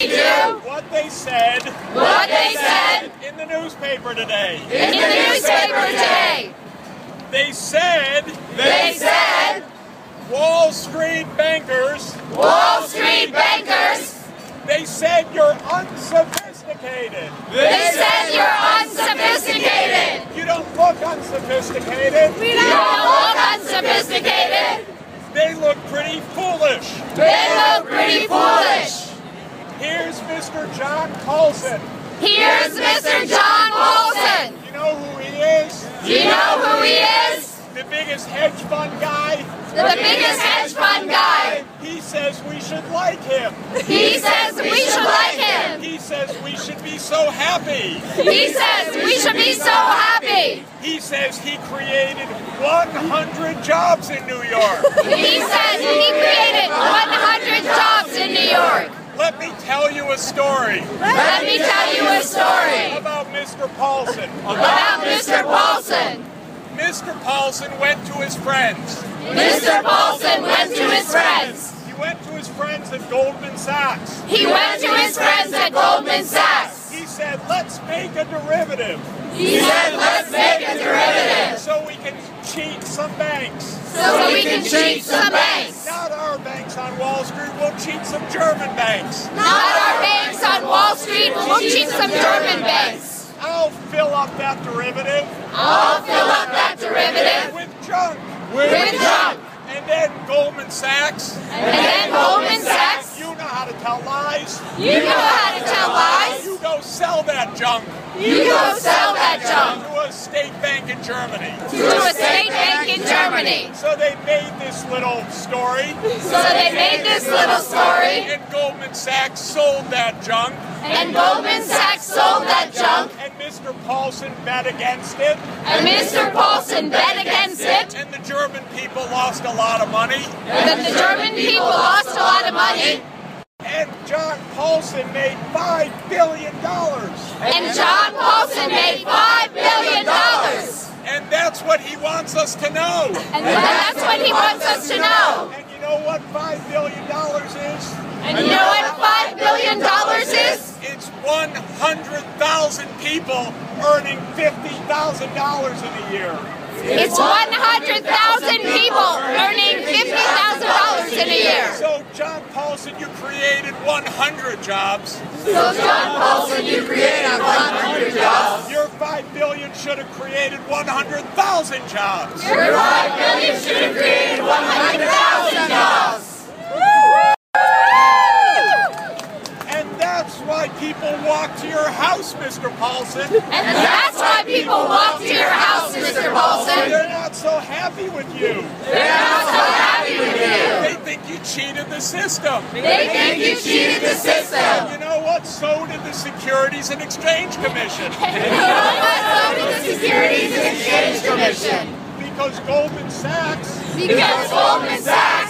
do what they said in the newspaper today. They said Wall Street bankers, they said you're unsophisticated. You don't look unsophisticated. They look pretty foolish. Here's Mr. John Paulson. You know who he is? The biggest hedge fund guy. He says we should like him. He says we should be so happy. He says he created 100 jobs in New York. Let me tell you a story. About Mr. Paulson. Mr. Paulson went to his friends. He went to his friends at Goldman Sachs. He said, let's make a derivative. So we can cheat some banks. Not our banks on Wall Street, we'll cheat some German banks. I'll fill up that derivative. With junk. And then Goldman Sachs. You know how to tell lies. You go sell that junk. To a state bank in Germany. So they made this little story. And Goldman Sachs sold that junk. And Mr. Paulson bet against it. And the German people lost a lot of money. And John Paulson made $5 billion. And that's what he wants us to know. And you know what $5 billion is? It's 100,000 people earning $50,000 in a year. So John Paulson, you created 100 jobs. Your $5 billion should have created 100,000 jobs. And that's why people walk to your house, Mr. Paulson. They're not so happy with you. They think you cheated the system. You know what? So did the Securities and Exchange Commission. Because Goldman Sachs,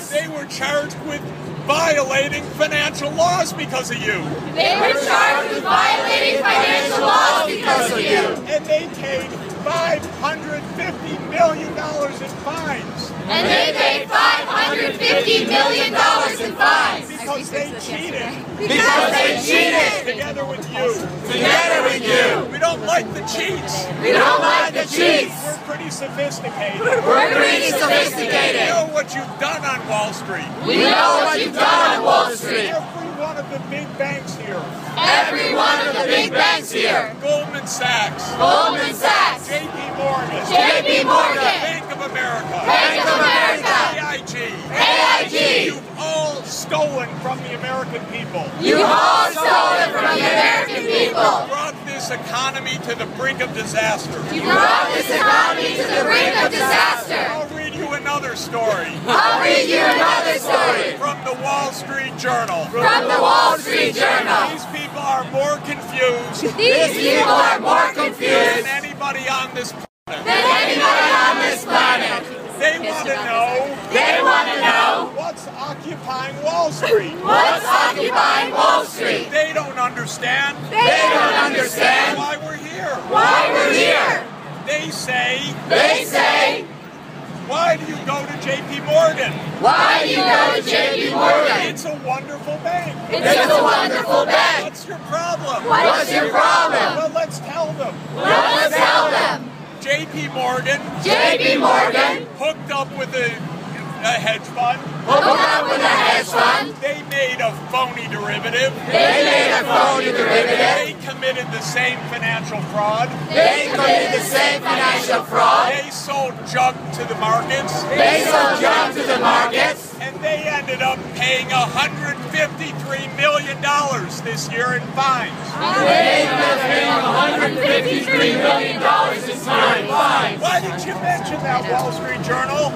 they were charged with violating financial laws because of you. And they paid $550 million in fines. Because they cheated. Together with you. We don't like the cheats. We're pretty sophisticated. You know what you've done on Wall Street. Every one of the big banks here. Goldman Sachs. JP Morgan. Bank of America. AIG. You've all stolen from the American people. Brought this economy to the brink of disaster. I'll read you another story. From the Wall Street Journal. These people are more confused. Than anybody on this planet. They want to know what's occupying Wall Street. They don't understand. Why we're here. They say, why do you go to JP Morgan? It's a wonderful bank. What's your problem? What's your problem? Well, let's tell them. Let's tell them. J.P. Morgan hooked up with a hedge fund. They made a phony derivative. They committed the same financial fraud. They sold junk to the markets. And they ended up paying $153 million this year in fines. Why did you mention that, Wall Street Journal?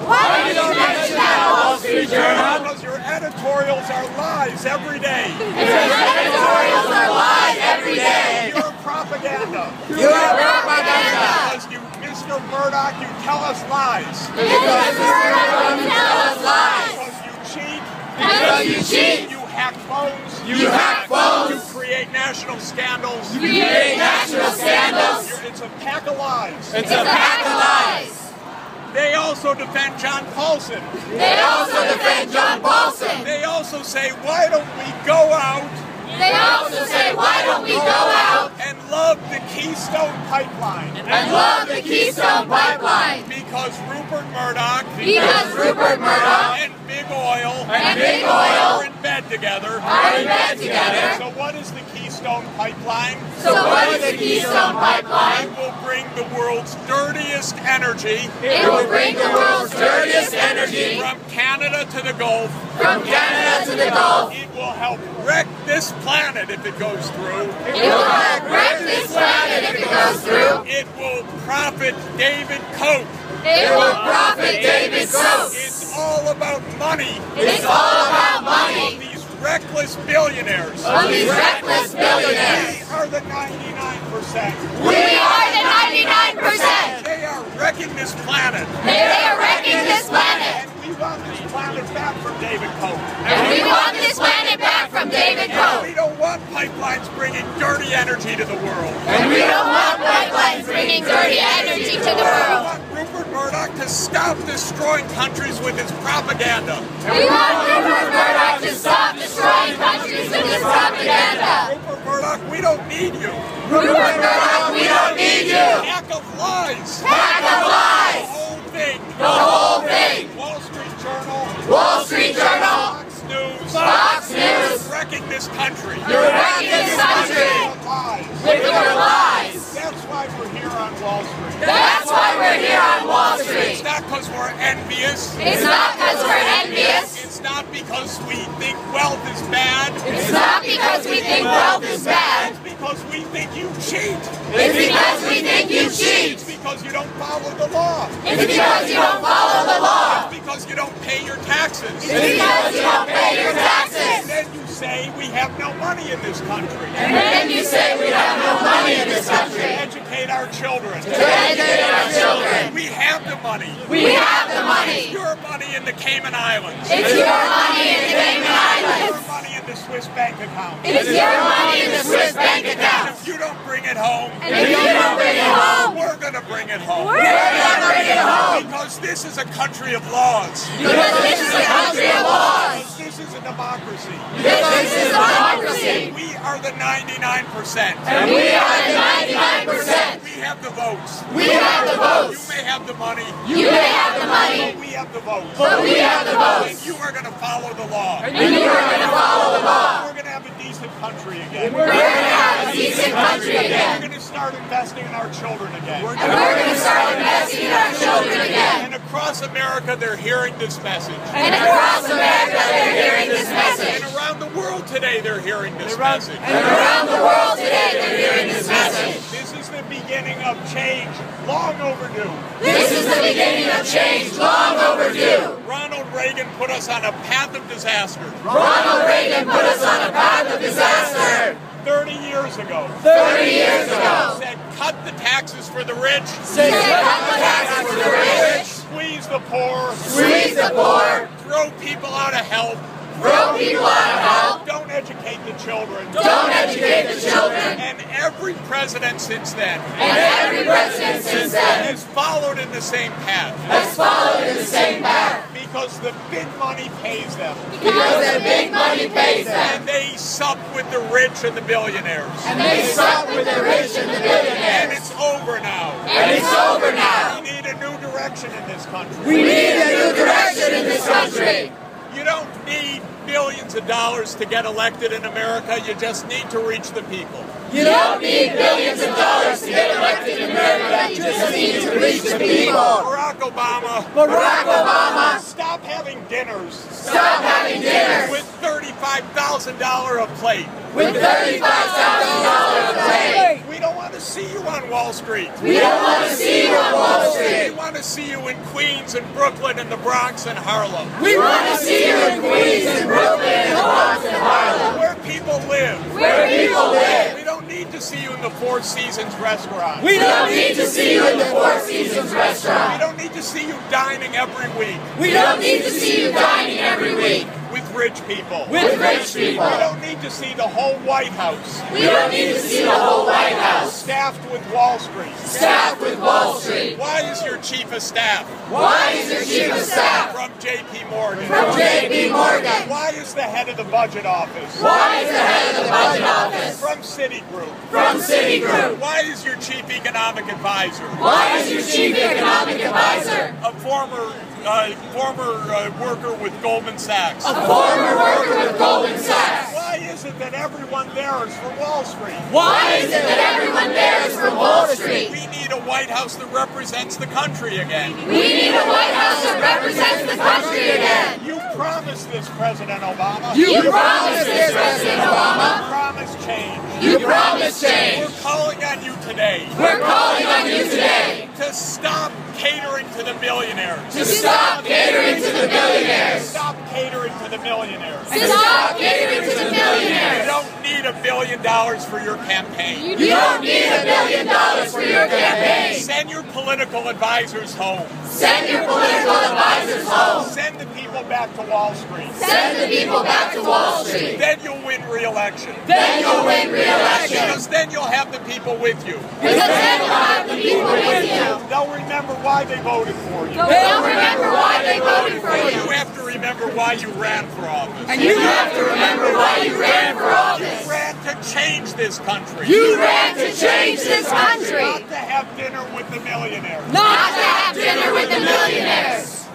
Because your editorials are lies every day. You're propaganda. Because you, Mr. Murdoch, you tell us lies. Because you cheat. You hack phones. You create national scandals. It's a pack of lies. They also defend John Paulson. They also say, why don't we go out and love the Keystone Pipeline? Because Rupert Murdoch and Big Oil are in bed together. So what is the Keystone Pipeline? It will bring the world's dirtiest energy. From Canada to the Gulf. It will help wreck this planet if it goes through. It will profit David Koch. It's all about money. These reckless billionaires. We are the 99%. They are wrecking this planet. And we want this planet back from David Koch. We don't want pipelines bringing dirty energy to the world. We want Rupert Murdoch to stop destroying countries with his propaganda. Rupert Murdoch, we don't need you. Pack of lies. The whole thing. Wall Street Journal. Fox News. Wrecking this country. With your lies. That's why we're here on Wall Street. It's not because we're envious. It's not because we think wealth is bad. It's because we think you cheat. It's because you don't follow the law. It's because you don't pay your taxes. And then you say we have no money in this country. Educate our children. We have the money. It's your money in the Cayman Islands. Your money in the Swiss bank account. If you don't bring it home, we're going to bring it home. Because this is a country of laws. Because this is a democracy. We are the 99%. We have the votes. You may have the money. But we have the votes. And you are going to follow the law. We're going to have a decent country again. We're going to start investing in our children again. And across America, they're hearing this message. And around the world today, they're hearing this message. This is the beginning of change, long overdue. Ronald Reagan put us on a path of disaster. 30 years ago. Said cut the taxes for the rich. Squeeze the poor. Throw people out of health. Throw people out of help. Don't educate the children. Don't educate the children. And every president since then. And every president since then has followed in the same path. has followed in the same path. Because the big money pays them. Because the big money pays them. And they sup with the rich and the billionaires. And they suck with the rich and the And billionaires. it's over now. And it's over now. We need a new direction in this country. We need a new direction in this country. You don't need billions of dollars to get elected in America. You just need to reach the people. You don't need billions of dollars to get elected in America. You just need to reach the people. Barack Obama. Barack Obama, Stop having dinners stop having dinners with $35,000 a plate. with $35,000 a plate. We don't want to see you on Wall Street. We don't want to see you on Wall We Street. want to see you in Queens and Brooklyn and the Bronx and Harlem. We want to see you in Queens and Brooklyn and the Bronx and Harlem. Where people live. Where people live. We don't need to see you in the Four Seasons restaurant. We don't need to see you in the Four Seasons We restaurant. don't need to see you dining every week We don't need to see you dining every week with rich people. with rich people. We don't need to see the whole White House We don't need to see the whole White House staffed with Wall Street. staffed with Wall Street. Why is your chief of staff Why is your chief of staff from J.P. Morgan? from J.P. Morgan? Why is the head of the budget office Why is the head of the budget office from Citigroup? from Citigroup? Why is your chief economic advisor Why is your chief economic advisor a former worker with Goldman Sachs? a former worker with Goldman Sachs? Why is it that everyone there is from Wall Street? Why is it that everyone there is from Wall Street? We need a White House that represents the country again. We need a White House that represents the country again. You promised this, President Obama. You promised this, President Obama. You promised change. You promised change. We're calling on you today We're calling on you today to stop catering to the billionaires. to stop catering to the billionaires. Stop catering to the millionaires. To stop catering to the You billionaires. don't need $1 billion for your campaign. You don't need $1 billion for your campaign. Send your political advisors home. Send your political advisors home. Send the people back to Wall Street. Send the people back to Wall Street. Then you'll win re-election. Then you'll win re-election. Because then you'll have the people with you. Because then you'll have the people with you. They'll remember why they voted for you. They'll remember why they voted for You you. have to remember why you ran for office. And you have to remember why you ran for You office. ran to change this country. You ran to change this country. Not to have dinner with the millionaires. Not to have dinner with the millionaires.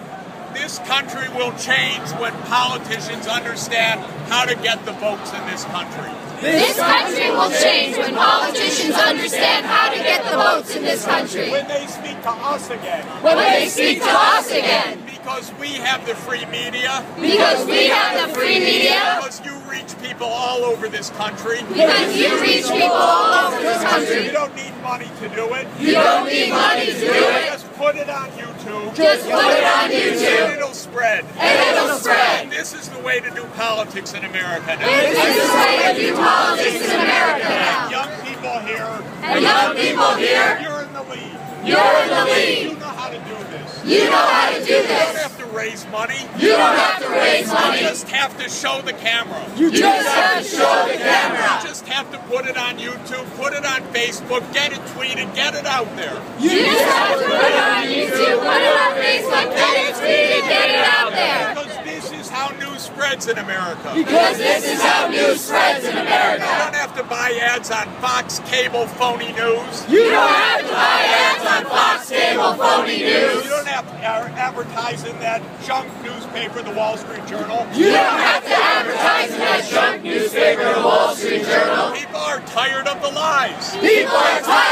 This country will change when politicians understand how to get the votes in this country. This country will change when politicians understand how to get the votes in this country. When they speak to us again. When they speak to us again. Because we have the free media. Because we have the free media. Because you reach people all over this country. Because you reach people all over this You country. don't need money to do it. You don't need money to do it. Just put it on YouTube. Just put it on And YouTube. it'll spread. And it'll spread. This is the way to do politics in America now. This is the way to do politics in America And now. young people here, And young people here, you're in the lead. you're in the lead. You know how to do this. You know how to do You don't this. have to raise money. You don't have to raise You money. just have to show the camera. You just have to show the camera. You just have to put it on YouTube, put it on Facebook, get it tweeted, get it out there. You just have to put it on YouTube, put it on Facebook, get it tweeted, get it out there. Because this is how news spreads in America. Because this is how news spreads in You America. don't have to buy ads on Fox Cable phony news. You don't have to buy ads on Fox Cable phony news. You don't have to advertise in that junk newspaper, the Wall Street Journal. You don't have to advertise in that junk newspaper, the Wall Street Journal. People are tired of the lies. People are tired